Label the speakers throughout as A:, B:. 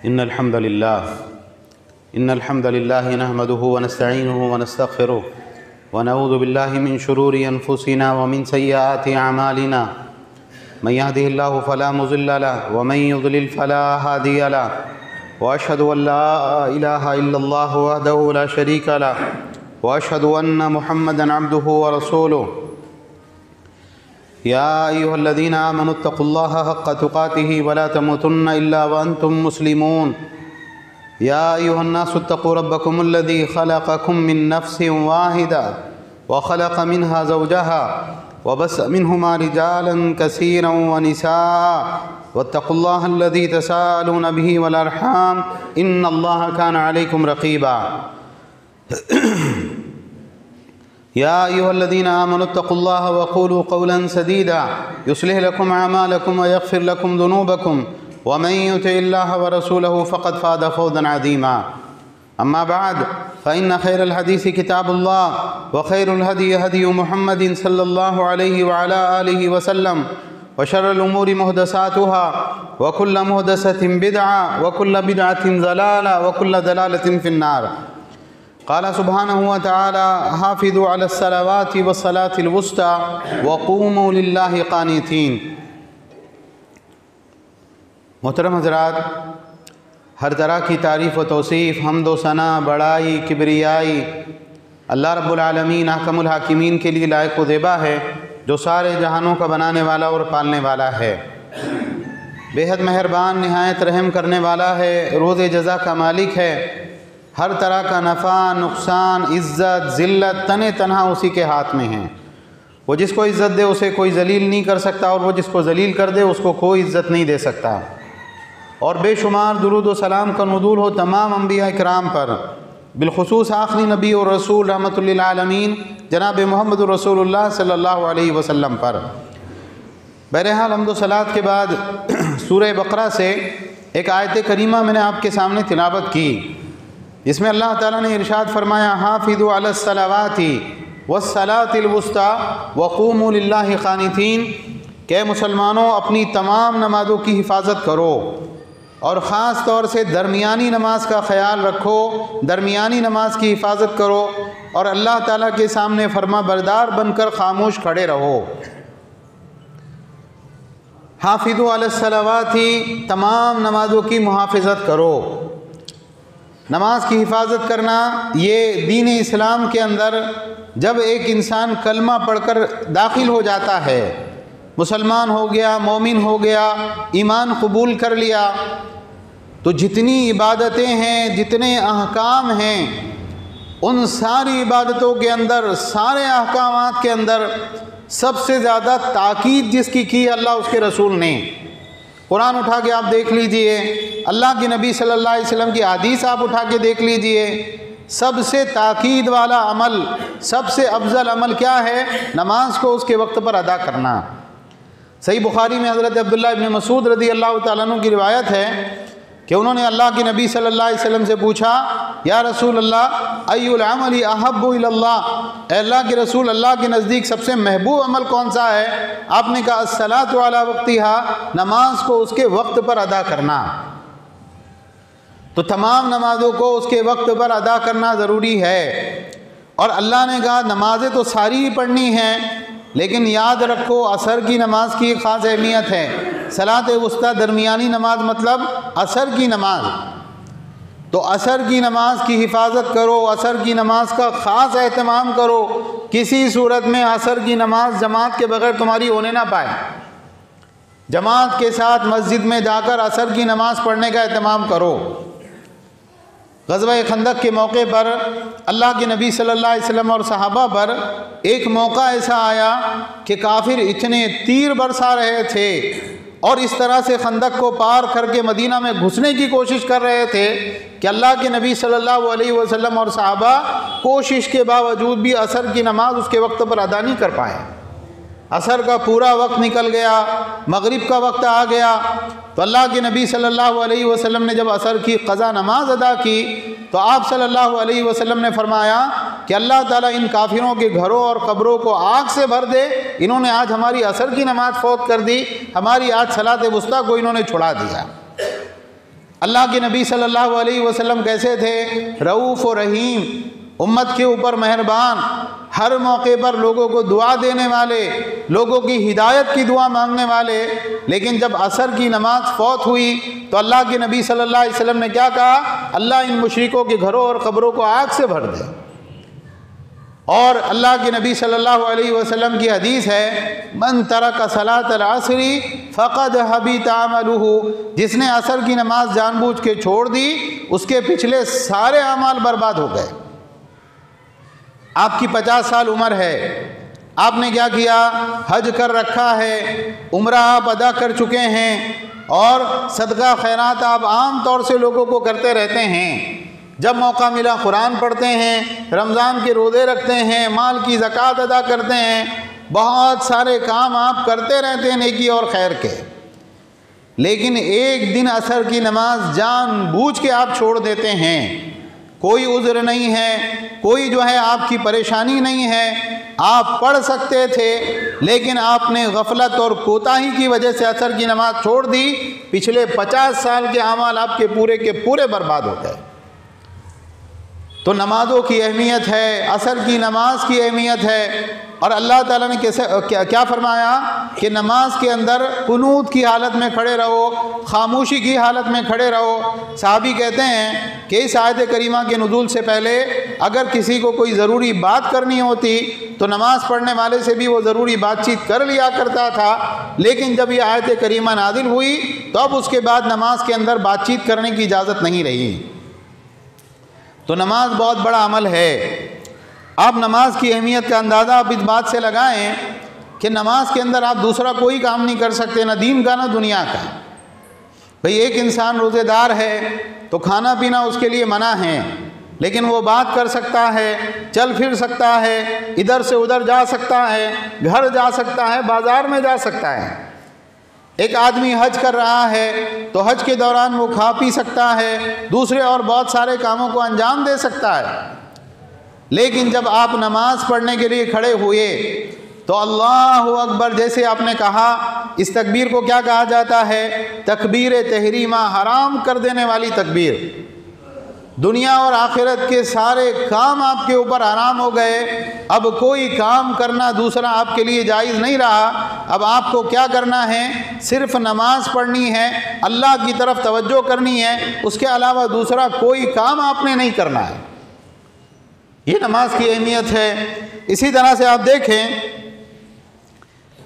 A: إن الحمد لله نحمده ونستعينه ونستغفره ونعوذ بالله من شرور أنفسنا ومن سيئات أعمالنا من يهده الله فلا مضل له ومن يضلل فلا هادي له وأشهد أن لا إله إلا الله وحده لا شريك له وأشهد أن محمدا عبده ورسوله يا أيها الذين آمنوا اتقوا الله حق تقاته ولا تموتن إلا وأنتم مسلمون يا أيها الناس اتقوا ربكم الذي خلقكم من نفس واحدة وخلق منها زوجها وبث منهما رجالا كثيرا ونساء واتقوا الله الذي تساءلون به والأرحام إن الله كان عليكم رقيبا يا أيها الذين آمنوا اتقوا الله وقولوا قولا سديدا يصلح لكم أعمالكم ويغفر لكم ذنوبكم ومن يطع الله ورسوله فقد فاز فوزا عظيما أما بعد فإن خير الحديث كتاب الله وخير الهدي هدي محمد صلى الله عليه وعلى آله وسلم وشر الأمور محدثاتها وكل محدثة بدعة وكل بدعة ضلالة وكل ضلالة في النار قال سبحانه وتعالى حافظوا على الصلوات والصلاة الوسطى وقوموا لله قانتين۔ محترم حضرات، ہر طرح کی تعریف و توصیف، حمد و ثنا، بڑائی، کبریائی اللہ رب العالمین احکم الحاکمین کے لیے لائق و زیبا ہے، جو سارے جہانوں کا بنانے والا اور پالنے والا ہے، بے حد مہربان، نہایت رحم کرنے والا ہے، روز جزا کا مالک ہے، ہر طرح کا نفع، نقصان، عزت، ذلت تن تنہا اسی کے ہاتھ میں ہیں۔ وہ جس کو عزت دے اسے کوئی ذلیل نہیں کر سکتا، اور وہ جس کو ذلیل کر دے اس کو کوئی عزت نہیں دے سکتا۔ اور بے شمار درود و سلام کا نزول ہو تمام انبیاء کرام پر، بالخصوص آخری نبی اور رسول رحمت للعالمین جناب محمد رسول اللہ صلی اللہ علیہ وسلم پر۔ بہرحال حمد و صلوات کے بعد سورہ بقرہ سے ایک آیت کریمہ میں نے آپ کے سامنے تلاوت کی، جس میں اللہ تعالیٰ نے ارشاد فرمایا حافظوا علی الصلوات والصلاة الوسطی وقوموا للہ قانتین، کہ مسلمانوں اپنی تمام نمازوں کی حفاظت کرو اور خاص طور سے درمیانی نماز کا خیال رکھو، درمیانی نماز کی حفاظت کرو اور اللہ تعالیٰ کے سامنے فرما بردار بن کر خاموش کھڑے رہو۔ حافظوا علی الصلوات، تمام نمازوں کی محافظت کرو۔ نماز کی حفاظت کرنا یہ دین اسلام کے اندر جب ایک انسان کلمہ پڑھ کر داخل ہو جاتا ہے، مسلمان ہو گیا، مومن ہو گیا، ایمان قبول کر لیا، تو جتنی عبادتیں ہیں، جتنے احکام ہیں، ان ساری عبادتوں کے اندر، سارے احکامات کے اندر سب سے زیادہ تاکید جس کی اللہ اس کے رسول نے۔ قرآن اٹھا کے آپ دیکھ لیجئے، اللہ کے نبی صلی اللہ علیہ وسلم کی حدیث آپ اٹھا کے دیکھ لیجئے، سب سے تاکید والا عمل، سب سے افضل عمل کیا ہے؟ نماز کو اس کے وقت پر ادا کرنا۔ صحیح بخاری میں حضرت عبداللہ ابن مسعود رضی اللہ تعالیٰ عنہ کی روایت ہے کہ انہوں نے اللہ کے نبی صلی اللہ علیہ وسلم سے پوچھا، یا رسول اللہ ای العمل احب الی اللہ، اے اللہ کے رسول، اللہ کے نزدیک سب سے محبوب عمل کون سا ہے؟ آپ نے کہا الصلاۃ علی وقتہا، نماز کو اس کے وقت پر ادا کرنا۔ تو تمام نمازوں کو اس کے وقت پر ادا کرنا ضروری ہے، اور اللہ نے کہا نمازیں تو ساری ہی پڑھنی ہیں، لیکن یاد رکھو عصر کی نماز کی ایک خاص اہمیت ہے۔ صلاۃ وسطیٰ درمیانی نماز مطلب عصر کی نماز، تو عصر کی نماز کی حفاظت کرو، عصر کی نماز کا خاص اہتمام کرو، کسی صورت میں عصر کی نماز جماعت کے بغیر تمہاری ہونے نہ پائے، جماعت کے ساتھ مسجد میں جا کر عصر کی نماز پڑھنے کا اہتمام کرو۔ غزوہ خندق کے موقع پر اللہ کے نبی صلی اللہ علیہ وسلم اور صحابہ پر ایک موقع ایسا آیا کہ کافر اتنے تیر برسا رہے تھے اور اس طرح سے خندق کو پار کر کے مدینہ میں گھسنے کی کوشش کر رہے تھے کہ اللہ کے نبی صلی اللہ علیہ وسلم اور صحابہ کوشش کے باوجود بھی عصر کی نماز اس کے وقت پر ادا نہیں کر پائے۔ عصر کا پورا وقت نکل گیا، مغرب کا وقت آ گیا، تو اللہ کے نبی صلی اللہ علیہ وسلم نے جب عصر کی قضا نماز ادا کی تو آپ صلی اللہ علیہ وسلم نے فرمایا کہ اللہ تعالیٰ ان کافروں کے گھروں اور قبروں کو آگ سے بھر دے، انہوں نے آج ہماری عصر کی نماز فوت کر دی، ہماری آج صلاۃ وسطیٰ کو انہوں نے چھڑا دیا۔ اللہ کے نبی صلی اللہ علیہ وسلم کیسے تھے؟ رؤوف و رحیم، امت کے اوپر مہربان، ہر موقع پر لوگوں کو دعا دینے والے، لوگوں کی ہدایت کی دعا مانگنے والے۔ لیکن جب عصر کی نماز فوت ہوئی تو اللہ کے نبی صلی اللہ علیہ وسلم نے کیا کہا؟ اللہ ان مشرکوں کے گھروں اور قبروں کو آگ سے بھر دے۔ اور اللہ کے نبی صلی اللہ علیہ وسلم کی حدیث ہے، من ترک صلاۃ العصر فقد حبط عملہ، جس نے عصر کی نماز جان بوجھ کے چھوڑ دی اس کے پچھلے سارے اعمال برباد ہو گئے۔ آپ کی 50 سال عمر ہے، آپ نے کیا کیا؟ حج کر رکھا ہے، عمرہ آپ ادا کر چکے ہیں، اور صدقہ خیرات آپ عام طور سے لوگوں کو کرتے رہتے ہیں، جب موقع ملا قرآن پڑھتے ہیں، رمضان کے روزے رکھتے ہیں، مال کی زکوٰۃ ادا کرتے ہیں، بہت سارے کام آپ کرتے رہتے ہیں نیکی اور خیر کے، لیکن ایک دن عصر کی نماز جان بوجھ کے آپ چھوڑ دیتے ہیں۔ کوئی عذر نہیں ہے، کوئی جو ہے آپ کی پریشانی نہیں ہے، آپ پڑھ سکتے تھے لیکن آپ نے غفلت اور کوتاہی کی وجہ سے عصر کی نماز چھوڑ دی، پچھلے 50 سال کے اعمال آپ کے پورے برباد ہو گئے۔ تو نمازوں کی اہمیت ہے، عصر کی نماز کی اہمیت ہے، اور اللہ تعالیٰ نے کیا فرمایا کہ نماز کے اندر قنوت کی حالت میں کھڑے رہو، خاموشی کی حالت میں کھڑے رہو۔ صحابی کہتے ہیں کہ اس آیت کریمہ کے نزول سے پہلے اگر کسی کو کوئی ضروری بات کرنی ہوتی تو نماز پڑھنے والے سے بھی وہ ضروری بات چیت کر لیا کرتا تھا، لیکن جب یہ آیت کریمہ نازل ہوئی تو اب اس کے بعد نماز کے اندر بات چیت کرنے کی اجازت نہیں رہی۔ تو نماز بہت بڑا عمل ہے۔ آپ نماز کی اہمیت کا اندازہ آپ اس بات سے لگائیں کہ نماز کے اندر آپ دوسرا کوئی کام نہیں کر سکتے، نہ دین کا نہ دنیا کا۔ بھئی ایک انسان روزے دار ہے تو کھانا پینا اس کے لیے منع ہے، لیکن وہ بات کر سکتا ہے، چل پھر سکتا ہے، ادھر سے ادھر جا سکتا ہے، گھر جا سکتا ہے، بازار میں جا سکتا ہے۔ ایک آدمی حج کر رہا ہے تو حج کے دوران وہ کھا پی سکتا ہے، دوسرے اور بہت سارے کاموں کو انجام دے سکتا ہے، لیکن جب آپ نماز پڑھنے کے لیے کھڑے ہوئے تو اللہ اکبر جیسے آپ نے کہا، اس تکبیر کو کیا کہا جاتا ہے؟ تکبیر تحریمہ، حرام کر دینے والی تکبیر۔ دنیا اور آخرت کے سارے کام آپ کے اوپر حرام ہو گئے، اب کوئی کام کرنا دوسرا آپ کے لیے جائز نہیں رہا۔ اب آپ کو کیا کرنا ہے؟ صرف نماز پڑھنی ہے، اللہ کی طرف توجہ کرنی ہے، اس کے علاوہ دوسرا کوئی کام آپ نے نہیں کرنا ہے۔ یہ نماز کی اہمیت ہے۔ اسی طرح سے آپ دیکھیں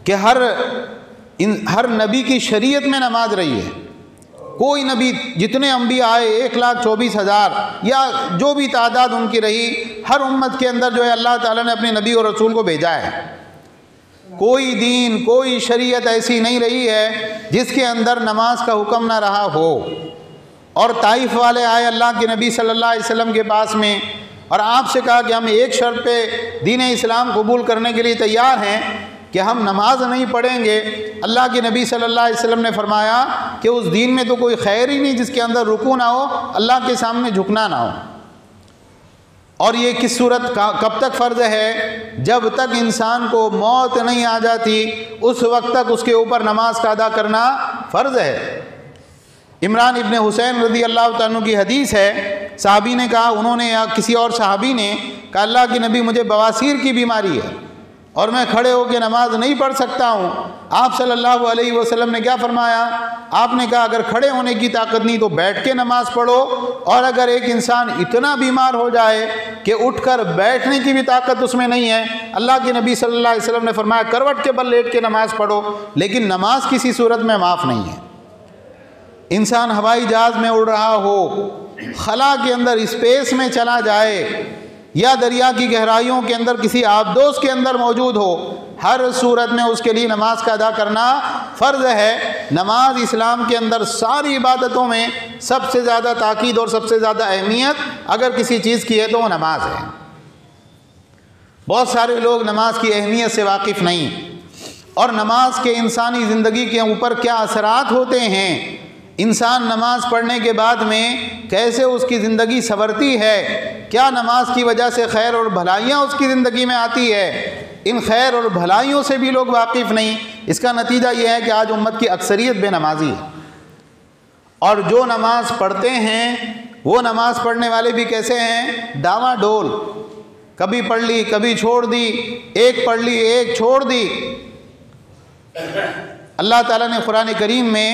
A: کہ ہر نبی کی شریعت میں نماز رہی ہے۔ کوئی نبی، جتنے انبیاء آئے 1,24,000 یا جو بھی تعداد ان کی رہی، ہر امت کے اندر جو ہے اللہ تعالیٰ نے اپنے نبی اور رسول کو بھیجا ہے۔ کوئی دین، کوئی شریعت ایسی نہیں رہی ہے جس کے اندر نماز کا حکم نہ رہا ہو۔ اور طائف والے آئے اللہ کے نبی صلی اللہ علیہ وسلم کے پاس میں اور آپ سے کہا کہ ہم ایک شرط پہ دین اسلام قبول کرنے کے لیے تیار ہیں کہ ہم نماز نہیں پڑھیں گے۔ اللہ کے نبی صلی اللہ علیہ وسلم نے فرمایا کہ اس دین میں تو کوئی خیر ہی نہیں جس کے اندر رکوع نہ ہو، اللہ کے سامنے جھکنا نہ ہو۔ اور یہ کس صورت کب تک فرض ہے؟ جب تک انسان کو موت نہیں آ جاتی اس وقت تک اس کے اوپر نماز کا ادا کرنا فرض ہے۔ عمران ابن حسین رضی اللہ تعالیٰ کی حدیث ہے، صحابی نے کہا، انہوں نے یا کسی اور صحابی نے کہا، اللہ کے نبی مجھے بواسیر کی بیماری ہے اور میں کھڑے ہو کے نماز نہیں پڑھ سکتا ہوں۔ آپ صلی اللہ علیہ وسلم نے کیا فرمایا؟ آپ نے کہا اگر کھڑے ہونے کی طاقت نہیں تو بیٹھ کے نماز پڑھو، اور اگر ایک انسان اتنا بیمار ہو جائے کہ اٹھ کر بیٹھنے کی بھی طاقت اس میں نہیں ہے، اللہ کے نبی صلی اللہ علیہ وسلم نے فرمایا کروٹ کے بل لیٹ کے نماز پڑھو، لیکن نماز کسی صورت میں معاف نہیں ہے۔ انسان ہوائی جہاز میں اڑ رہا ہو، خلا کے اندر اسپیس میں چلا جائے، یا دریا کی گہرائیوں کے اندر کسی آبدوز کے اندر موجود ہو، ہر صورت میں اس کے لیے نماز کا ادا کرنا فرض ہے۔ نماز اسلام کے اندر ساری عبادتوں میں سب سے زیادہ تاکید اور سب سے زیادہ اہمیت اگر کسی چیز کی ہے تو وہ نماز ہے۔ بہت سارے لوگ نماز کی اہمیت سے واقف نہیں، اور نماز کے انسانی زندگی کے اوپر کیا اثرات ہوتے ہیں، انسان نماز پڑھنے کے بعد میں کیسے اس کی زندگی سنورتی ہے، کیا نماز کی وجہ سے خیر اور بھلائیاں اس کی زندگی میں آتی ہے، ان خیر اور بھلائیوں سے بھی لوگ واقف نہیں۔ اس کا نتیجہ یہ ہے کہ آج امت کی اکثریت بے نمازی ہے، اور جو نماز پڑھتے ہیں وہ نماز پڑھنے والے بھی کیسے ہیں؟ ڈاواں ڈول، کبھی پڑھ لی کبھی چھوڑ دی، ایک پڑھ لی ایک چھوڑ دی۔ اللہ تعالیٰ نے قرآن کریم میں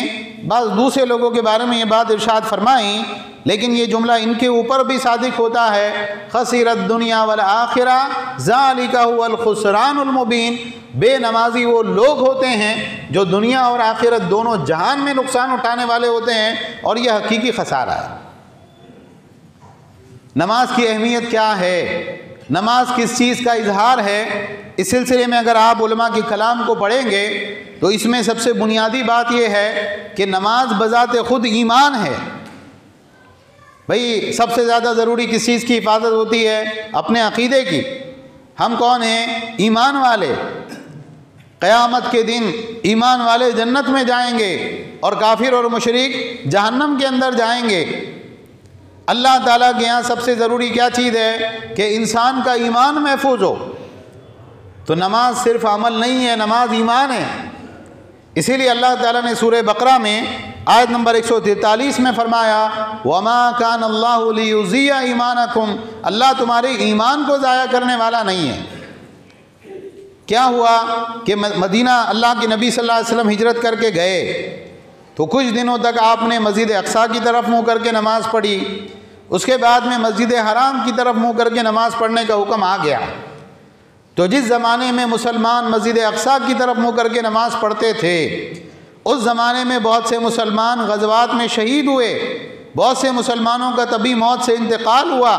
A: بعض دوسرے لوگوں کے بارے میں یہ بات ارشاد فرمائی، لیکن یہ جملہ ان کے اوپر بھی صادق ہوتا ہے، خسرت الدنیا والآخرہ ذالک هو الخسران المبین۔ بے نمازی وہ لوگ ہوتے ہیں جو دنیا اور آخرت دونوں جہان میں نقصان اٹھانے والے ہوتے ہیں، اور یہ حقیقی خسارہ ہے۔ نماز کی اہمیت کیا ہے؟ نماز کس چیز کا اظہار ہے؟ اس سلسلے میں اگر آپ علماء کے کلام کو پڑھیں گے تو اس میں سب سے بنیادی بات یہ ہے کہ نماز بذات خود ایمان ہے۔ بھئی سب سے زیادہ ضروری کس چیز کی حفاظت ہوتی ہے؟ اپنے عقیدے کی۔ ہم کون ہیں؟ ایمان والے۔ قیامت کے دن ایمان والے جنت میں جائیں گے اور کافر اور مشرک جہنم کے اندر جائیں گے۔ اللہ تعالیٰ کے یہاں سب سے ضروری کیا چیز ہے؟ کہ انسان کا ایمان محفوظ ہو۔ تو نماز صرف عمل نہیں ہے، نماز ایمان ہے۔ اسی لیے اللہ تعالیٰ نے سورہ بقرہ میں آیت نمبر 143 میں فرمایا وَمَا كَانَ اللَّهُ لِيُضِيعَ إِيمَانَكُمْ، اللہ تمہارے ایمان کو ضائع کرنے والا نہیں ہے۔ کیا ہوا کہ مدینہ اللہ کے نبی صلی اللہ علیہ وسلم ہجرت کر کے گئے تو کچھ دنوں تک آپ نے مسجد اقصیٰ کی طرف منہ کر کے نماز پڑھی، اس کے بعد میں مسجد حرام کی طرف منہ کر کے نماز پڑھنے کا حکم آ گیا۔ تو جس زمانے میں مسلمان مسجد اقصیٰ کی طرف منہ کر کے نماز پڑھتے تھے، اس زمانے میں بہت سے مسلمان غزوات میں شہید ہوئے، بہت سے مسلمانوں کا طبی موت سے انتقال ہوا۔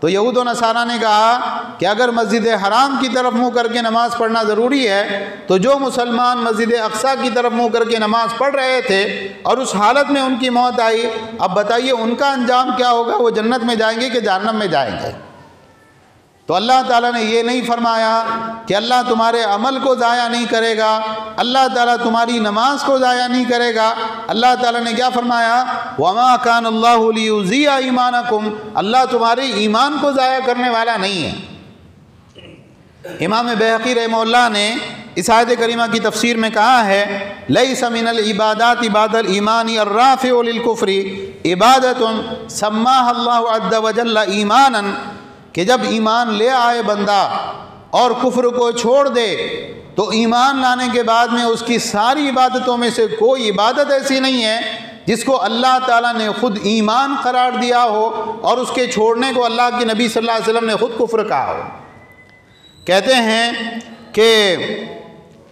A: تو یہود و نصارہ نے کہا کہ اگر مسجد حرام کی طرف منہ کر کے نماز پڑھنا ضروری ہے تو جو مسلمان مسجد اقصیٰ کی طرف منہ کر کے نماز پڑھ رہے تھے اور اس حالت میں ان کی موت آئی، اب بتائیے ان کا انجام کیا ہوگا؟ وہ جنت میں جائیں گے کہ جہنم میں جائیں گے؟ تو اللہ تعالیٰ نے یہ نہیں فرمایا کہ اللہ تمہارے عمل کو ضائع نہیں کرے گا، اللہ تعالیٰ تمہاری نماز کو ضائع نہیں کرے گا۔ اللہ تعالیٰ نے کیا فرمایا؟ وَمَا كَانَ اللَّهُ لِيُضِيعَ إِيمَانَكُمْ، اللہ تمہارے ایمان کو ضائع کرنے والا نہیں ہے۔ امام بہقی رحمہ اللہ نے اس آیت کریمہ کی تفسیر میں کہا ہے لَيْسَ مِنَ الْعِبَادَاتِ بَعْدَ الْإِيمَانِ الرَّافِعُ لِلْكُفْرِ عِبَادَةٌ سَمَّاهَا اللَّهُ عَزَّ وَجَلَّ إِيمَانًا، کہ جب ایمان لے آئے بندہ اور کفر کو چھوڑ دے تو ایمان لانے کے بعد میں اس کی ساری عبادتوں میں سے کوئی عبادت ایسی نہیں ہے جس کو اللہ تعالیٰ نے خود ایمان قرار دیا ہو اور اس کے چھوڑنے کو اللہ کے نبی صلی اللہ علیہ وسلم نے خود کفر کہا ہو۔ کہتے ہیں کہ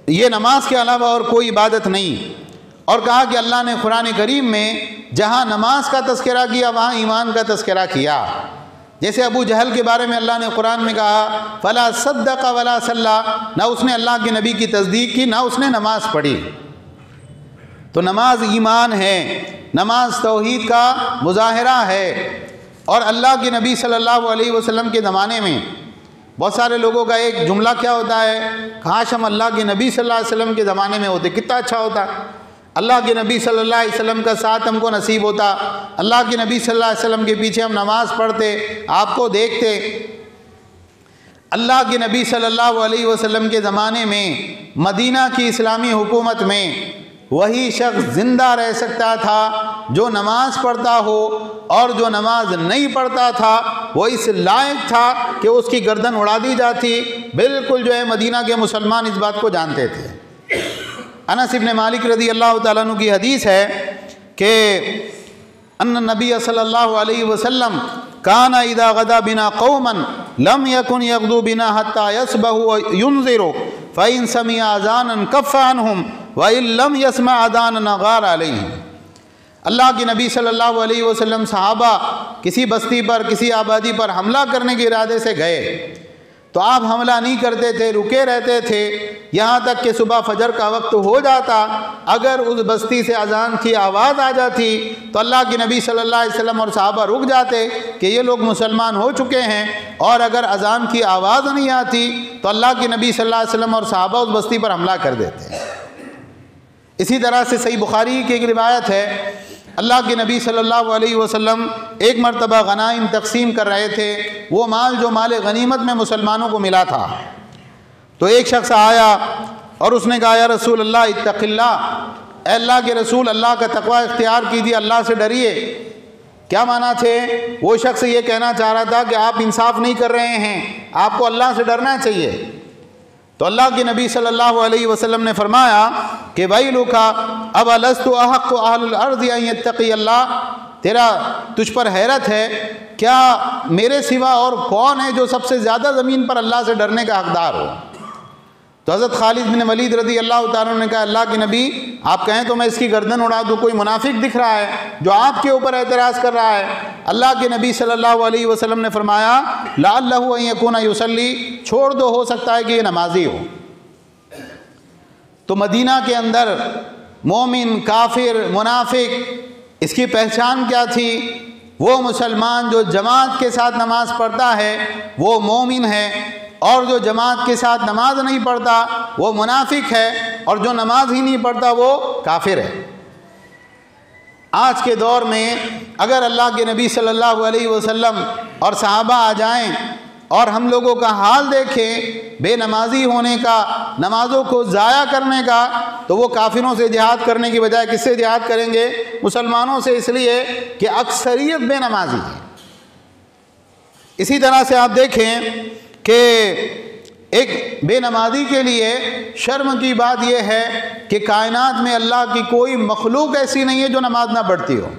A: یہ نماز کے علاوہ اور کوئی عبادت نہیں، اور کہا کہ اللہ نے قرآن کریم میں جہاں نماز کا تذکرہ کیا وہاں ایمان کا تذکرہ کیا۔ جیسے ابو جہل کے بارے میں اللہ نے قرآن میں کہا فلا صدق ولا صلی، نہ اس نے اللہ کے نبی کی تصدیق کی نہ اس نے نماز پڑھی۔ تو نماز ایمان ہے، نماز توحید کا مظاہرہ ہے۔ اور اللہ کے نبی صلی اللہ علیہ وسلم کے زمانے میں بہت سارے لوگوں کا ایک جملہ کیا ہوتا ہے، کاش ہم اللہ کے نبی صلی اللہ علیہ وسلم کے زمانے میں ہوتے، کتنا اچھا ہوتا، اللہ کے نبی صلی اللہ علیہ وسلم کا ساتھ ہم کو نصیب ہوتا، اللہ کے نبی صلی اللہ علیہ وسلم کے پیچھے ہم نماز پڑھتے، آپ کو دیکھتے۔ اللہ کے نبی صلی اللہ علیہ وسلم کے زمانے میں مدینہ کی اسلامی حکومت میں وہی شخص زندہ رہ سکتا تھا جو نماز پڑھتا ہو، اور جو نماز نہیں پڑھتا تھا وہ اس لائق تھا کہ اس کی گردن اڑا دی جاتی۔ بالکل جو ہے مدینہ کے مسلمان اس بات کو جانتے تھے۔ انس ابن مالک رضی اللہ تعالیٰ عنہ کی حدیث ہے کہ ان نبی صلی اللہ علیہ وسلم کان اذا غدا بنا قوما لم یکن یغدو بنا حتی یصبحوا ینذروا فإن سمع اذانا کف عنہم وإن لم يسمع اذانا غار علیہم۔ اللہ کے نبی صلی اللہ علیہ وسلم صحابہ کسی بستی پر کسی آبادی پر حملہ کرنے کے ارادے سے گئے تو آپ حملہ نہیں کرتے تھے، رکے رہتے تھے یہاں تک کہ صبح فجر کا وقت ہو جاتا۔ اگر اس بستی سے اذان کی آواز آ جاتی تو اللہ کے نبی صلی اللہ علیہ وسلم اور صحابہ رک جاتے کہ یہ لوگ مسلمان ہو چکے ہیں، اور اگر اذان کی آواز نہیں آتی تو اللہ کے نبی صلی اللہ علیہ وسلم اور صحابہ اس بستی پر حملہ کر دیتے۔ اسی طرح سے صحیح بخاری کی ایک روایت ہے، اللہ کے نبی صلی اللہ علیہ وسلم ایک مرتبہ غنائم تقسیم کر رہے تھے، وہ مال جو مال غنیمت میں مسلمانوں کو ملا تھا۔ تو ایک شخص آیا اور اس نے کہا یا رسول اللہ اتق اللہ، اے اللہ کے رسول اللہ کا تقوی اختیار کیجیے، اللہ سے ڈریے۔ کیا معنی تھے؟ وہ شخص یہ کہنا چاہ رہا تھا کہ آپ انصاف نہیں کر رہے ہیں، آپ کو اللہ سے ڈرنا چاہیے۔ تو اللہ کے نبی صلی اللہ علیہ وسلم نے فرمایا کہ ویلک اولست احق اہل الارض ان یتقی اللہ، تجھ پر حیرت ہے، کیا میرے سوا اور کون ہے جو سب سے زیادہ زمین پر اللہ سے ڈرنے کا حقدار ہو؟ تو حضرت خالد بن ولید رضی اللہ تعالیٰ عنہ نے کہا اللہ کے نبی آپ کہیں تو میں اس کی گردن اڑا دوں، کوئی منافق دکھ رہا ہے جو آپ کے اوپر اعتراض کر رہا ہے۔ اللہ کے نبی صلی اللہ علیہ وسلم نے فرمایا لعلہ ان یکون یصلی، چھوڑ دو، ہو سکتا ہے کہ یہ نمازی ہو۔ تو مدینہ کے اندر مومن، کافر، منافق، اس کی پہچان کیا تھی؟ وہ مسلمان جو جماعت کے ساتھ نماز پڑھتا ہے وہ مومن ہے، اور جو جماعت کے ساتھ نماز نہیں پڑھتا وہ منافق ہے، اور جو نماز ہی نہیں پڑھتا وہ کافر ہے۔ آج کے دور میں اگر اللہ کے نبی صلی اللہ علیہ وسلم اور صحابہ آ جائیں اور ہم لوگوں کا حال دیکھیں بے نمازی ہونے کا، نمازوں کو ضائع کرنے کا، تو وہ کافروں سے جہاد کرنے کی بجائے کس سے جہاد کریں گے؟ مسلمانوں سے، اس لیے کہ اکثریت بے نمازی ہے۔ اسی طرح سے آپ دیکھیں کہ ایک بے نمازی کے لیے شرم کی بات یہ ہے کہ کائنات میں اللہ کی کوئی مخلوق ایسی نہیں ہے جو نماز نہ پڑھتی ہو۔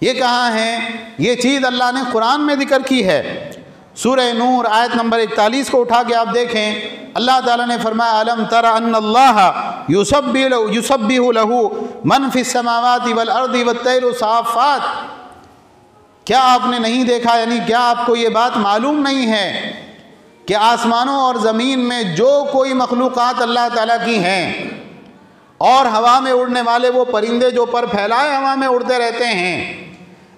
A: یہ کہاں ہے؟ یہ چیز اللہ نے قرآن میں ذکر کی ہے۔ سورہ نور آیت نمبر 41 کو اٹھا کے آپ دیکھیں، اللہ تعالیٰ نے فرمایا الم تر ان اللہ یسبح لہ من فی السماوات والارض والطیر صافات، کیا آپ نے نہیں دیکھا، یعنی کیا آپ کو یہ بات معلوم نہیں ہے کہ آسمانوں اور زمین میں جو کوئی مخلوقات اللہ تعالیٰ کی ہیں، اور ہوا میں اڑنے والے وہ پرندے جو پر پھیلائے ہوا میں اڑتے رہتے ہیں،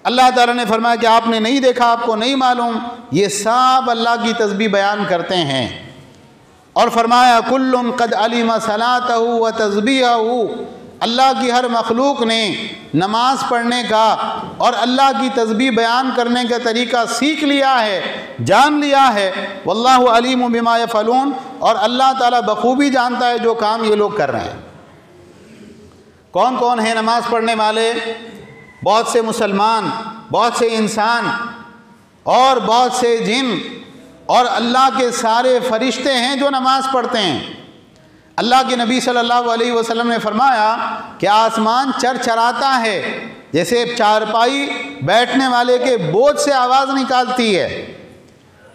A: اللہ تعالیٰ نے فرمایا کہ آپ نے نہیں دیکھا، آپ کو نہیں معلوم، یہ سب اللہ کی تسبیح بیان کرتے ہیں۔ اور فرمایا کل قد علم صلاتہ و تسبیحہ، اللہ کی ہر مخلوق نے نماز پڑھنے کا اور اللہ کی تسبیح بیان کرنے کا طریقہ سیکھ لیا ہے، جان لیا ہے۔ واللہ علیم بما یفعلون، اور اللہ تعالیٰ بخوبی جانتا ہے جو کام یہ لوگ کر رہے ہیں۔ کون کون ہیں نماز پڑھنے والے؟ بہت سے مسلمان، بہت سے انسان، اور بہت سے جن، اور اللہ کے سارے فرشتے ہیں جو نماز پڑھتے ہیں۔ اللہ کے نبی صلی اللہ علیہ وسلم نے فرمایا کہ آسمان چرچراتا ہے، جیسے چارپائی بیٹھنے والے کے بوجھ سے آواز نکالتی ہے،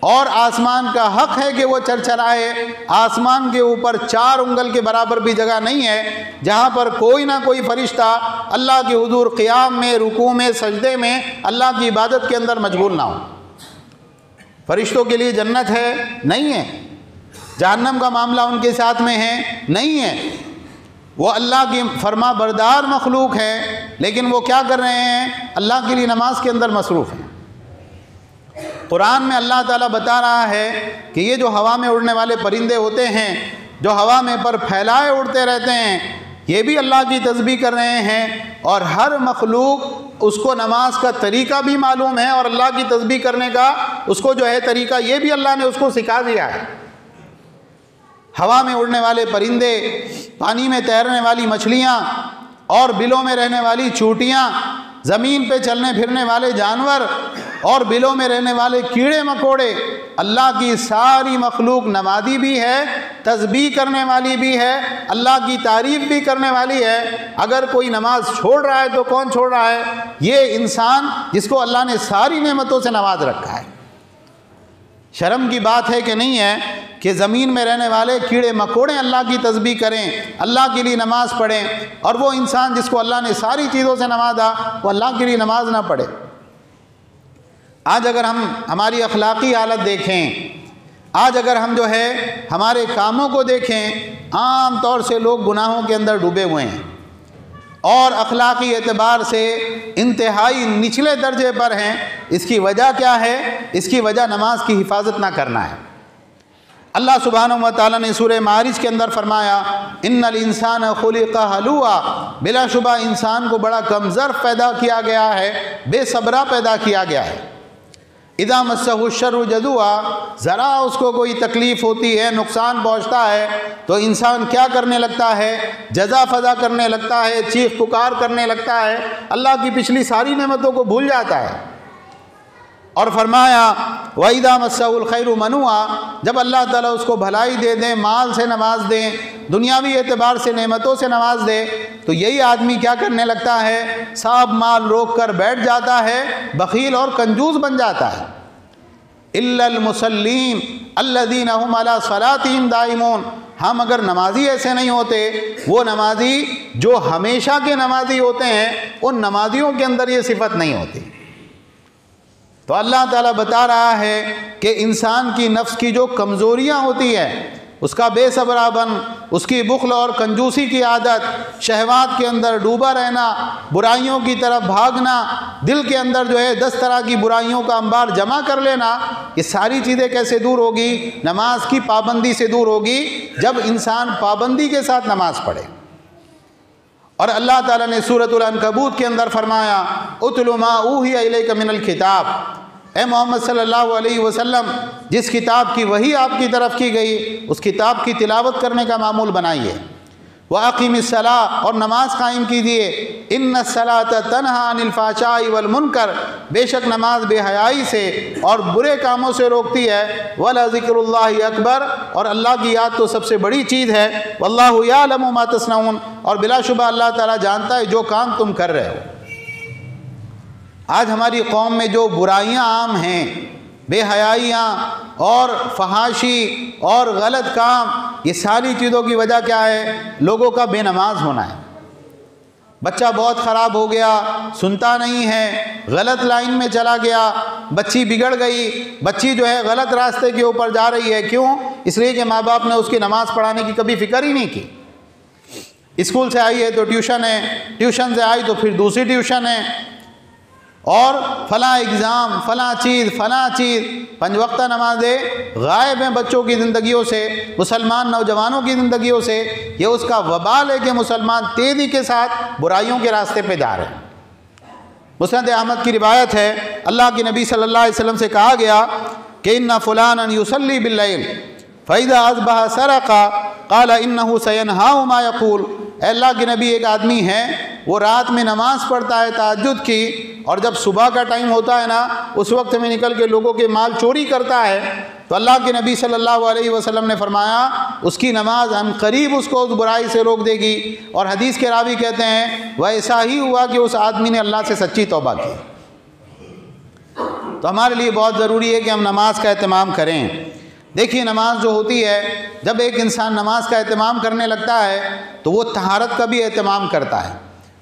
A: اور آسمان کا حق ہے کہ وہ چرچرائے۔ آسمان کے اوپر 4 انگل کے برابر بھی جگہ نہیں ہے جہاں پر کوئی نہ کوئی فرشتہ اللہ کے حضور قیام میں، رکوع میں، سجدے میں، اللہ کی عبادت کے اندر مشغول نہ ہو۔ فرشتوں کے لیے جنت ہے؟ نہیں ہے۔ جہنم کا معاملہ ان کے ساتھ میں ہے؟ نہیں ہے۔ وہ اللہ کی فرما بردار مخلوق ہے، لیکن وہ کیا کر رہے ہیں؟ اللہ کے لیے نماز کے اندر مصروف ہیں۔ قرآن میں اللہ تعالیٰ بتا رہا ہے کہ یہ جو ہوا میں اڑنے والے پرندے ہوتے ہیں، جو ہوا میں پر پھیلائے اڑتے رہتے ہیں، یہ بھی اللہ کی تسبیح کر رہے ہیں، اور ہر مخلوق اس کو نماز کا طریقہ بھی معلوم ہے، اور اللہ کی تسبیح کرنے کا اس کو جو ہے طریقہ یہ بھی اللہ نے اس کو سکھا دیا ہے۔ ہوا میں اڑنے والے پرندے، پانی میں تیرنے والی مچھلیاں، اور بلوں میں رہنے والی چونٹیاں، زمین پہ چلنے پھرنے والے جانور، اور بلوں میں رہنے والے کیڑے مکوڑے، اللہ کی ساری مخلوق نمازی بھی ہے، تسبیح کرنے والی بھی ہے، اللہ کی تعریف بھی کرنے والی ہے۔ اگر کوئی نماز چھوڑ رہا ہے تو کون چھوڑ رہا ہے؟ یہ انسان جس کو اللہ نے ساری نعمتوں سے نواز رکھا ہے۔ شرم کی بات ہے کہ نہیں ہے کہ زمین میں رہنے والے کیڑے مکوڑے اللہ کی تسبیح کریں، اللہ کے لیے نماز پڑھیں، اور وہ انسان جس کو اللہ نے ساری چیزوں سے نوازا وہ اللہ کے لیے نماز نہ پڑھے۔ آج اگر ہم ہماری اخلاقی حالت دیکھیں، آج اگر ہم جو ہے ہمارے کاموں کو دیکھیں، عام طور سے لوگ گناہوں کے اندر ڈوبے ہوئے ہیں، اور اخلاقی اعتبار سے انتہائی نچلے درجے پر ہیں۔ اس کی وجہ کیا ہے؟ اس کی وجہ نماز کی حفاظت نہ کرنا ہے۔ اللہ سبحانہ و تعالیٰ نے سورہ معارج کے اندر فرمایا ان الانسان خلق ہلوعا، بلا شبہ انسان کو بڑا کم ظرف پیدا کیا گیا ہے، بے صبرا پیدا کیا گیا ہے۔ اذا مسہ الشر جزوعا، ذرا اس کو کوئی تکلیف ہوتی ہے، نقصان پہنچتا ہے تو انسان کیا کرنے لگتا ہے؟ جزا فضا کرنے لگتا ہے، چیخ پکار کرنے لگتا ہے، اللہ کی پچھلی ساری نعمتوں کو بھول جاتا ہے۔ اور فرمایا وَإِذَا مَسَّهُ الْخَيْرُ مَنُوعًا، جب اللہ تعالیٰ اس کو بھلائی دے دیں، مال سے نواز دیں، دنیاوی اعتبار سے نعمتوں سے نواز دے، تو یہی آدمی کیا کرنے لگتا ہے؟ صاحب مال روک کر بیٹھ جاتا ہے، بخیل اور کنجوس بن جاتا ہے۔ إِلَّا الْمُصَلِّينَ الَّذِينَ هُمْ عَلَىٰ صَلَاتِهِمْ دَائِمُونَ، ہم اگر نمازی ایسے نہیں ہوتے، وہ نمازی جو ہمیشہ کے نمازی ہوتے ہیں، ان نمازیوں کے اندر یہ صفت نہیں ہوتی۔ تو اللہ تعالیٰ بتا رہا ہے کہ انسان کی نفس کی جو کمزوریاں ہوتی ہے، اس کا بے صبرا بن، اس کی بخل اور کنجوسی کی عادت، شہوات کے اندر ڈوبا رہنا، برائیوں کی طرف بھاگنا، دل کے اندر جو ہے 10 طرح کی برائیوں کا انبار جمع کر لینا، یہ ساری چیزیں کیسے دور ہوگی؟ نماز کی پابندی سے دور ہوگی، جب انسان پابندی کے ساتھ نماز پڑھے۔ اور اللہ تعالیٰ نے سورۃ العنکبوت کے اندر فرمایا اتل ما اوحی الیک من الکتاب، اے محمد صلی اللہ علیہ وسلم، جس کتاب کی وحی آپ کی طرف کی گئی اس کتاب کی تلاوت کرنے کا معمول بنائیے۔ وَأَقِمِ الصَّلَاةَ، اور نماز قائم کیجیے۔ إِنَّ الصَّلَاةَ تَنْهَىٰ عَنِ الْفَحْشَاءِ وَالْمُنكَرِ، بے شک نماز بے حیائی سے اور برے کاموں سے روکتی ہے۔ وَلَذِكْرُ اللَّهِ أَكْبَرُ، اور اللہ کی یاد تو سب سے بڑی چیز ہے۔ وَاللَّهُ يَعْلَمُ مَا تَصْنَعُونَ، اور بلا شبہ اللہ تعالیٰ جانتا ہے جو کام تم کر رہے ہو۔ آج ہماری قوم میں جو برائیاں عام ہیں، بے حیائیاں اور فحاشی اور غلط کام، یہ ساری چیزوں کی وجہ کیا ہے؟ لوگوں کا بے نماز ہونا ہے۔ بچہ بہت خراب ہو گیا، سنتا نہیں ہے، غلط لائن میں چلا گیا، بچی بگڑ گئی، بچی جو ہے غلط راستے کے اوپر جا رہی ہے۔ کیوں؟ اس لیے کہ ماں باپ نے اس کی نماز پڑھانے کی کبھی فکر ہی نہیں کی۔ اسکول سے آئی ہے تو ٹیوشن ہے، ٹیوشن سے آئی تو پھر دوسری ٹیوشن ہے، اور فلاں اگزام، فلاں چیز، فلاں چیز، 5 وقتہ نمازیں غائب ہیں بچوں کی زندگیوں سے، مسلمان نوجوانوں کی زندگیوں سے۔ یہ اس کا وبال ہے کہ مسلمان تیزی کے ساتھ برائیوں کے راستے پہ جا رہے ہیں۔ مسند احمد کی روایت ہے، اللہ کے نبی صلی اللہ علیہ وسلم سے کہا گیا کہ ان فلانا یصلی باللیل فاذا اصبح سرق قال انه سينهى ما يقول، اے اللہ کے نبی، ایک آدمی ہے وہ رات میں نماز پڑھتا ہے تہجد کی، اور جب صبح کا ٹائم ہوتا ہے نا، اس وقت میں نکل کے لوگوں کے مال چوری کرتا ہے، تو اللہ کے نبی صلی اللہ علیہ وسلم نے فرمایا اس کی نماز عن قریب اس کو اس برائی سے روک دے گی۔ اور حدیث کے راوی کہتے ہیں وہ ایسا ہی ہوا کہ اس آدمی نے اللہ سے سچی توبہ کی۔ تو ہمارے لیے بہت ضروری ہے کہ ہم نماز کا اہتمام کریں۔ دیکھیے، نماز جو ہوتی ہے، جب ایک انسان نماز کا اہتمام کرنے لگتا ہے تو وہ طہارت کا بھی اہتمام کرتا ہے۔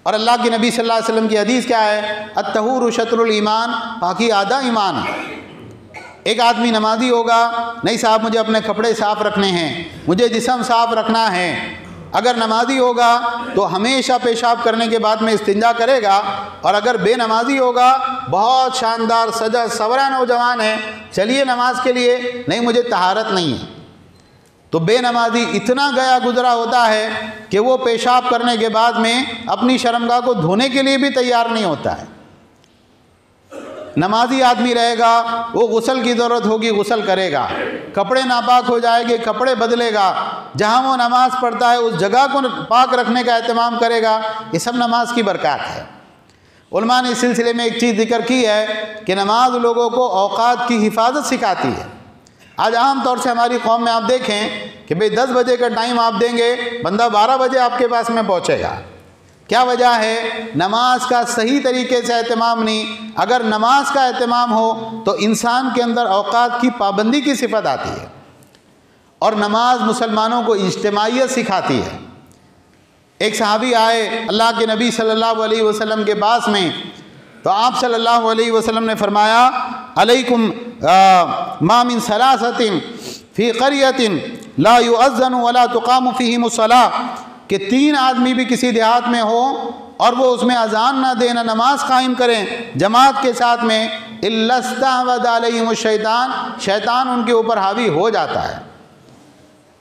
A: اور اللہ کے نبی صلی اللہ علیہ وسلم کی حدیث کیا ہے؟ الطہور شطر الایمان، پاکی آدھا ایمان ہے۔ ایک آدمی نمازی ہوگا، نہیں صاحب مجھے اپنے کپڑے صاف رکھنے ہیں، مجھے جسم صاف رکھنا ہے۔ اگر نمازی ہوگا تو ہمیشہ پیشاب کرنے کے بعد میں استنجا کرے گا، اور اگر بے نمازی ہوگا، بہت شاندار سجا سورا نوجوان ہے، چلیے نماز کے لیے، نہیں مجھے طہارت نہیں ہے، تو بے نمازی اتنا گیا گزرا ہوتا ہے کہ وہ پیشاب کرنے کے بعد میں اپنی شرمگاہ کو دھونے کے لیے بھی تیار نہیں ہوتا ہے۔ نمازی آدمی رہے گا، وہ غسل کی ضرورت ہوگی غسل کرے گا، کپڑے ناپاک ہو جائے گے کپڑے بدلے گا، جہاں وہ نماز پڑھتا ہے اس جگہ کو پاک رکھنے کا اہتمام کرے گا۔ یہ سب نماز کی برکات ہے۔ علماء نے اس سلسلے میں ایک چیز ذکر کی ہے کہ نماز لوگوں کو اوقات کی حفاظت سکھاتی ہے۔ آج عام طور سے ہماری قوم میں آپ دیکھیں کہ بھئی 10 بجے کا ٹائم آپ دیں گے، بندہ 12 بجے آپ کے پاس میں پہنچے گا۔ کیا وجہ ہے؟ نماز کا صحیح طریقے سے اہتمام نہیں۔ اگر نماز کا اہتمام ہو تو انسان کے اندر اوقات کی پابندی کی صفت آتی ہے، اور نماز مسلمانوں کو اجتماعیت سکھاتی ہے۔ ایک صحابی آئے اللہ کے نبی صلی اللہ علیہ وسلم کے پاس میں، تو آپ صلی اللہ علیہ وسلم نے فرمایا علیکم ما من ثلاثۃ فی قریۃ لا یؤذن ولا تقام فیہم الصلاۃ، کہ 3 آدمی بھی کسی دیہات میں ہو اور وہ اس میں اذان نہ دیں، نہ نماز قائم کریں جماعت کے ساتھ میں، الا استحوذ علیہم الشیطان، شیطان ان کے اوپر حاوی ہو جاتا ہے۔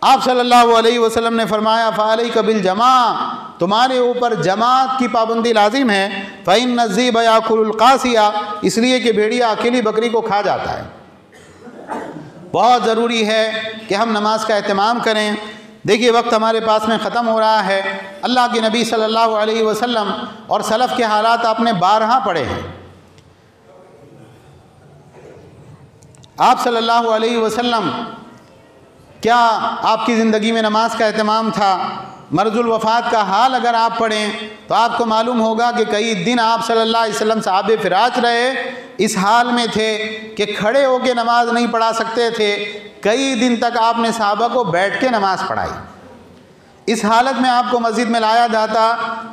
A: آپ صلی اللہ علیہ وسلم نے فرمایا فعلیک بالجماعۃ، تمہارے اوپر جماعت کی پابندی لازم ہے۔ فَإِنَّ الذِّئْبَ يَأْكُلُ الْقَاسِيَ، اس لیے کہ بھیڑیا اکیلی بکری کو کھا جاتا ہے۔ بہت ضروری ہے کہ ہم نماز کا اہتمام کریں۔ دیکھیے وقت ہمارے پاس میں ختم ہو رہا ہے۔ اللہ کے نبی صلی اللہ علیہ وسلم اور سلف کے حالات آپ نے بارہا پڑھے ہیں۔ آپ صلی اللہ علیہ وسلم کیا آپ کی زندگی میں نماز کا اہتمام تھا؟ مرض الوفات کا حال اگر آپ پڑھیں تو آپ کو معلوم ہوگا کہ کئی دن آپ صلی اللہ علیہ وسلم صحابہ فراش رہے، اس حال میں تھے کہ کھڑے ہو کے نماز نہیں پڑھا سکتے تھے۔ کئی دن تک آپ نے صحابہ کو بیٹھ کے نماز پڑھائی۔ اس حالت میں آپ کو مسجد میں لایا جاتا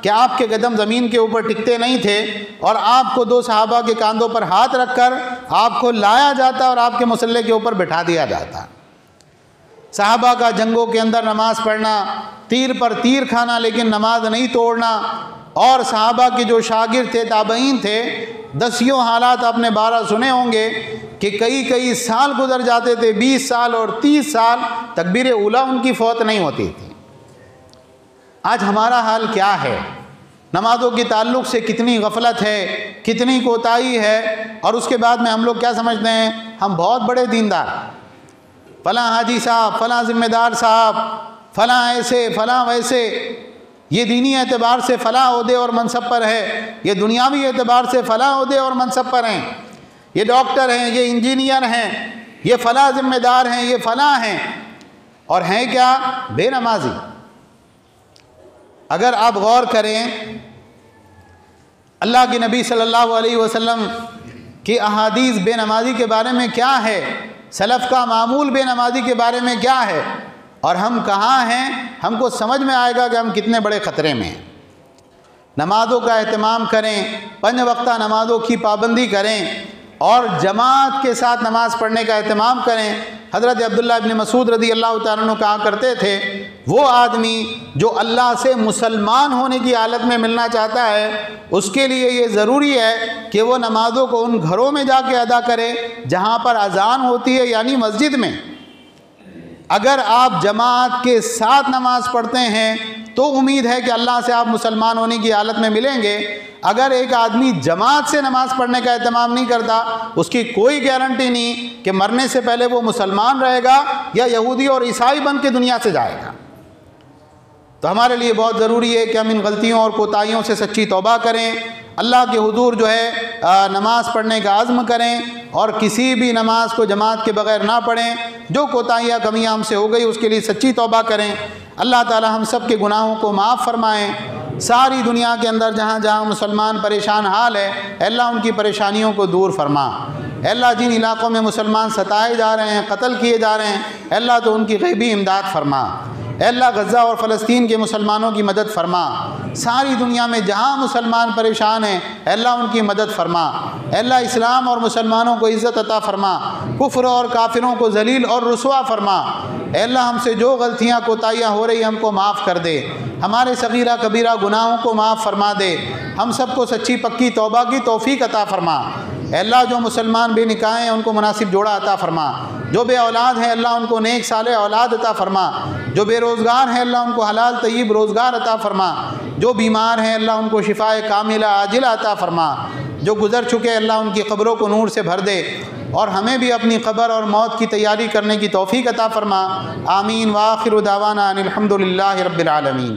A: کہ آپ کے قدم زمین کے اوپر ٹکتے نہیں تھے، اور آپ کو دو صحابہ کے کاندھوں پر ہاتھ رکھ کر آپ کو لایا جاتا اور آپ کے مصلی کے اوپر بٹھا دیا جاتا۔ صحابہ کا جنگوں کے اندر نماز پڑھنا، تیر پر تیر کھانا لیکن نماز نہیں توڑنا، اور صحابہ کے جو شاگرد تھے، تابعین تھے، دسیوں حالات آپ نے 12 سنے ہوں گے کہ کئی سال گزر جاتے تھے، 20 سال اور 30 سال تکبیر اولیٰ ان کی فوت نہیں ہوتی تھی۔ آج ہمارا حال کیا ہے؟ نمازوں کے تعلق سے کتنی غفلت ہے، کتنی کوتاہی ہے، اور اس کے بعد میں ہم لوگ کیا سمجھتے ہیں؟ ہم بہت بڑے دیندار، فلاں حاجی صاحب، فلاں ذمہ دار صاحب، فلاں ایسے فلاں ویسے، یہ دینی اعتبار سے فلاں عہدے اور منصب پر ہے، یہ دنیاوی اعتبار سے فلاں عہدے اور منصب پر ہیں، یہ ڈاکٹر ہیں، یہ انجینئر ہیں، یہ فلاں ذمہ دار ہیں، یہ فلاں ہیں، اور ہیں کیا؟ بے نمازی۔ اگر آپ غور کریں اللہ کے نبی صلی اللہ علیہ وسلم کی احادیث بے نمازی کے بارے میں کیا ہے، سلف کا معمول بے نمازی کے بارے میں کیا ہے، اور ہم کہاں ہیں، ہم کو سمجھ میں آئے گا کہ ہم کتنے بڑے خطرے میں ہیں۔ نمازوں کا اہتمام کریں، 5 وقتہ نمازوں کی پابندی کریں، اور جماعت کے ساتھ نماز پڑھنے کا اہتمام کریں۔ حضرت عبداللہ ابن مسعود رضی اللہ تعالیٰ عنہ کہا کرتے تھے، وہ آدمی جو اللہ سے مسلمان ہونے کی حالت میں ملنا چاہتا ہے، اس کے لیے یہ ضروری ہے کہ وہ نمازوں کو ان گھروں میں جا کے ادا کرے جہاں پر اذان ہوتی ہے، یعنی مسجد میں۔ اگر آپ جماعت کے ساتھ نماز پڑھتے ہیں تو امید ہے کہ اللہ سے آپ مسلمان ہونے کی حالت میں ملیں گے۔ اگر ایک آدمی جماعت سے نماز پڑھنے کا اہتمام نہیں کرتا، اس کی کوئی گارنٹی نہیں کہ مرنے سے پہلے وہ مسلمان رہے گا یا یہودی اور عیسائی بن کے دنیا سے جائے گا۔ تو ہمارے لیے بہت ضروری ہے کہ ہم ان غلطیوں اور کوتاہیوں سے سچی توبہ کریں، اللہ کے حضور جو ہے نماز پڑھنے کا عزم کریں، اور کسی بھی نماز کو جماعت کے بغیر نہ پڑھیں۔ جو کوتاہیاں کمیاں ہم سے ہو گئی اس کے لیے سچی توبہ کریں۔ اللہ تعالی ہم سب کے گناہوں کو معاف فرمائیں۔ ساری دنیا کے اندر جہاں جہاں مسلمان پریشان حال ہے، اے اللہ ان کی پریشانیوں کو دور فرما۔ اے اللہ جن علاقوں میں مسلمان ستائے جا رہے ہیں، قتل کیے جا رہے ہیں، اے اللہ تو ان کی غیبی امداد فرما۔ اے اللہ غزہ اور فلسطین کے مسلمانوں کی مدد فرما۔ ساری دنیا میں جہاں مسلمان پریشان ہیں، اے اللہ ان کی مدد فرما۔ اے اللہ اسلام اور مسلمانوں کو عزت عطا فرما، کفر اور کافروں کو ذلیل اور رسوا فرما۔ اے اللہ ہم سے جو غلطیاں کوتاہیاں ہو رہی ہم کو معاف کر دے، ہمارے صغیرہ کبیرہ گناہوں کو معاف فرما دے، ہم سب کو سچی پکی توبہ کی توفیق عطا فرما۔ اے اللہ جو مسلمان بے نکاح ہیں ان کو مناسب جوڑا عطا فرما، جو بے اولاد ہیں اللہ ان کو نیک صالح اولاد عطا فرما، جو بے روزگار ہیں اللہ ان کو حلال طیب روزگار عطا فرما، جو بیمار ہیں اللہ ان کو شفائے کاملہ عاجلہ عطا فرما، جو گزر چکے اللہ ان کی قبروں کو نور سے بھر دے، اور ہمیں بھی اپنی قبر اور موت کی تیاری کرنے کی توفیق عطا فرما۔ آمین وآخر دعوانا ان الحمد للہ رب العالمین۔